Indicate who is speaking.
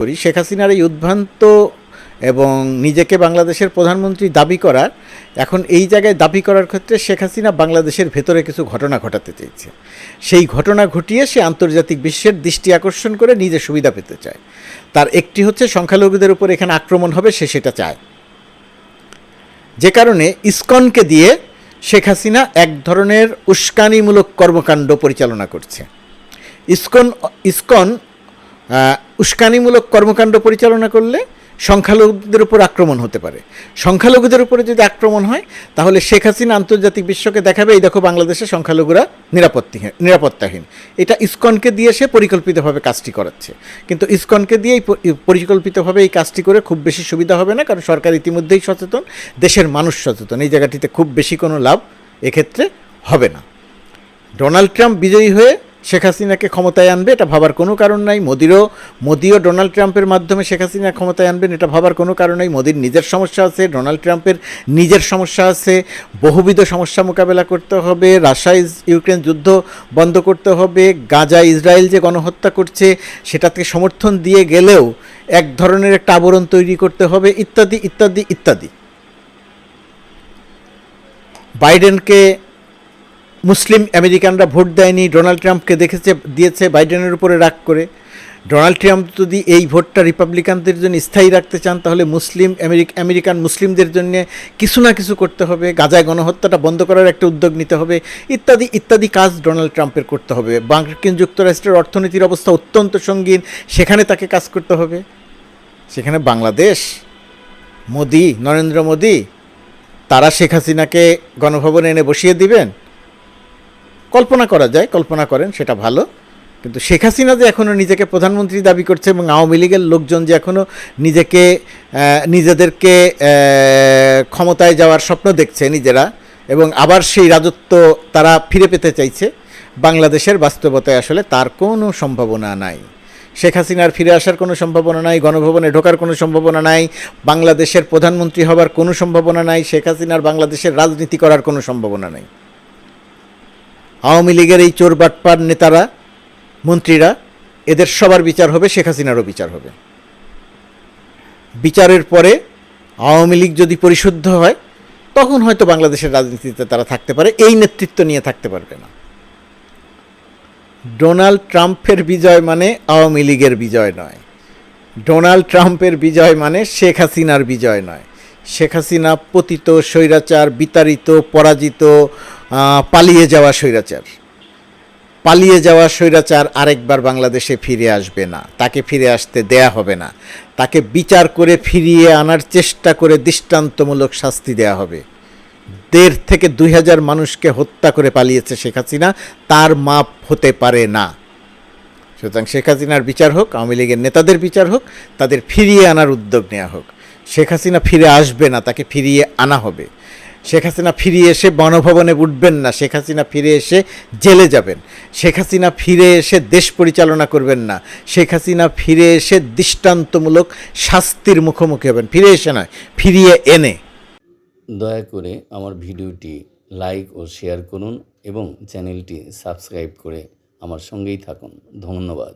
Speaker 1: করি শেখ হাসিনার এই উদ্ভ্রান্ত এবং নিজেকে বাংলাদেশের প্রধানমন্ত্রী দাবি করার, এখন এই জায়গায় দাবি করার ক্ষেত্রে শেখ হাসিনা বাংলাদেশের ভেতরে কিছু ঘটনা ঘটাতে চেয়েছে। সেই ঘটনা ঘটিয়ে সে আন্তর্জাতিক বিশ্বের দৃষ্টি আকর্ষণ করে নিজে সুবিধা পেতে চায়। তার একটি হচ্ছে সংখ্যালঘুদের উপর এখানে আক্রমণ হবে, সে সেটা চায়। যে কারণে ইসকনকে দিয়ে শেখ হাসিনা এক ধরনের উস্কানিমূলক কর্মকাণ্ড পরিচালনা করছে। ইসকন উস্কানিমূলক কর্মকাণ্ড পরিচালনা করলে সংখ্যালঘুদের উপর আক্রমণ হতে পারে। সংখ্যালঘুদের উপরে যদি আক্রমণ হয় তাহলে শেখ হাসিনা আন্তর্জাতিক বিশ্বকে দেখাবে এই দেখো বাংলাদেশে সংখ্যালঘুরা নিরাপত্তাহীন। এটা ইসকনকে দিয়ে সে পরিকল্পিতভাবে কাজটি করাচ্ছে। কিন্তু ইসকনকে দিয়েই পরিকল্পিতভাবে এই কাজটি করে খুব বেশি সুবিধা হবে না, কারণ সরকার ইতিমধ্যেই সচেতন, দেশের মানুষ সচেতন। এই জায়গাটিতে খুব বেশি কোনো লাভ এক্ষেত্রে হবে না। ডোনাল্ড ট্রাম্প বিজয়ী হয়ে শেখ হাসিনাকে ক্ষমতায় আনবে, এটা ভাবার কোনো কারণ নাই। মোদিও ডোনাল্ড ট্রাম্পের মাধ্যমে শেখ হাসিনা ক্ষমতায় আনবেন, এটা ভাবার কোনো কারণ নাই। মোদির নিজের সমস্যা আছে, ডোনাল্ড ট্রাম্পের নিজের সমস্যা আছে, বহুবিধ সমস্যা মোকাবেলা করতে হবে। রাশিয়া ইউক্রেন যুদ্ধ বন্ধ করতে হবে। গাজা ইসরায়েল যে গণহত্যা করছে সেটাকে সমর্থন দিয়ে গেলেও এক ধরনের একটা আবরণ তৈরি করতে হবে, ইত্যাদি ইত্যাদি ইত্যাদি। বাইডেনকে মুসলিম আমেরিকানরা ভোট দেয়নি, ডোনাল্ড ট্রাম্পকে দিয়েছে বাইডেনের উপরে রাগ করে। ডোনাল্ড ট্রাম্প যদি এই ভোটটা রিপাবলিকানদের জন্য স্থায়ী রাখতে চান তাহলে আমেরিকান মুসলিমদের জন্য কিছু না কিছু করতে হবে, গাজায় গণহত্যাটা বন্ধ করার একটা উদ্যোগ নিতে হবে, ইত্যাদি ইত্যাদি কাজ ডোনাল্ড ট্রাম্পের করতে হবে। মার্কিন যুক্তরাষ্ট্রের অর্থনীতির অবস্থা অত্যন্ত সঙ্গীন, সেখানে তাকে কাজ করতে হবে। সেখানে বাংলাদেশ, নরেন্দ্র মোদি তারা শেখ হাসিনাকে গণভবনে এনে বসিয়ে দিবেন, কল্পনা করা যায়, কল্পনা করেন, সেটা ভালো। কিন্তু শেখ হাসিনা যে এখনও নিজেকে প্রধানমন্ত্রী দাবি করছে এবং আওয়ামী লীগের লোকজন যে এখনও নিজেদেরকে ক্ষমতায় যাওয়ার স্বপ্ন দেখছে নিজেরা, এবং আবার সেই রাজত্ব তারা ফিরে পেতে চাইছে, বাংলাদেশের বাস্তবতায় আসলে তার কোনো সম্ভাবনা নাই। শেখ হাসিনার ফিরে আসার কোনো সম্ভাবনা নাই, গণভবনে ঢোকার কোনো সম্ভাবনা নাই, বাংলাদেশের প্রধানমন্ত্রী হবার কোনো সম্ভাবনা নাই, শেখ হাসিনার বাংলাদেশের রাজনীতি করার কোনো সম্ভাবনা নাই। আওয়ামী লীগের এই চোর বাটপার নেতারা, মন্ত্রীরা, এদের সবার বিচার হবে, শেখ হাসিনারও বিচার হবে। বিচারের পরে আওয়ামী লীগ যদি পরিশুদ্ধ হয় তখন হয়তো বাংলাদেশের রাজনীতিতে তারা থাকতে পারে, এই নেতৃত্ব নিয়ে থাকতে পারবে না। ডোনাল্ড ট্রাম্পের বিজয় মানে আওয়ামী লীগের বিজয় নয়, ডোনাল্ড ট্রাম্পের বিজয় মানে শেখ হাসিনার বিজয় নয়। শেখ হাসিনা পতিত, স্বৈরাচার, বিতাড়িত, পরাজিত, পালিয়ে যাওয়া স্বৈরাচার আরেকবার বাংলাদেশে ফিরে আসবে না। তাকে ফিরে আসতে দেয়া হবে না। তাকে বিচার করে ফিরিয়ে আনার চেষ্টা করে দৃষ্টান্তমূলক শাস্তি দেয়া হবে। 1.5 থেকে 2,000 মানুষকে হত্যা করে পালিয়েছে শেখ হাসিনা, তার মাপ হতে পারে না। সুতরাং শেখ হাসিনার বিচার হোক, আওয়ামী লীগের নেতাদের বিচার হোক, তাদের ফিরিয়ে আনার উদ্যোগ নেওয়া হোক। শেখ হাসিনা ফিরে আসবে না, তাকে ফিরিয়ে আনা হবে। শেখ হাসিনা ফিরে এসে গণভবনে উঠবেন না, শেখ হাসিনা ফিরে এসে জেলে যাবেন। শেখ হাসিনা ফিরে এসে দেশ পরিচালনা করবেন না, শেখ হাসিনা ফিরে এসে দৃষ্টান্তমূলক শাস্তির মুখোমুখি হবেন। ফিরে এসে নয়, ফিরিয়ে এনে।
Speaker 2: দয়া করে আমার ভিডিওটি লাইক ও শেয়ার করুন এবং চ্যানেলটি সাবস্ক্রাইব করে আমার সঙ্গেই থাকুন। ধন্যবাদ।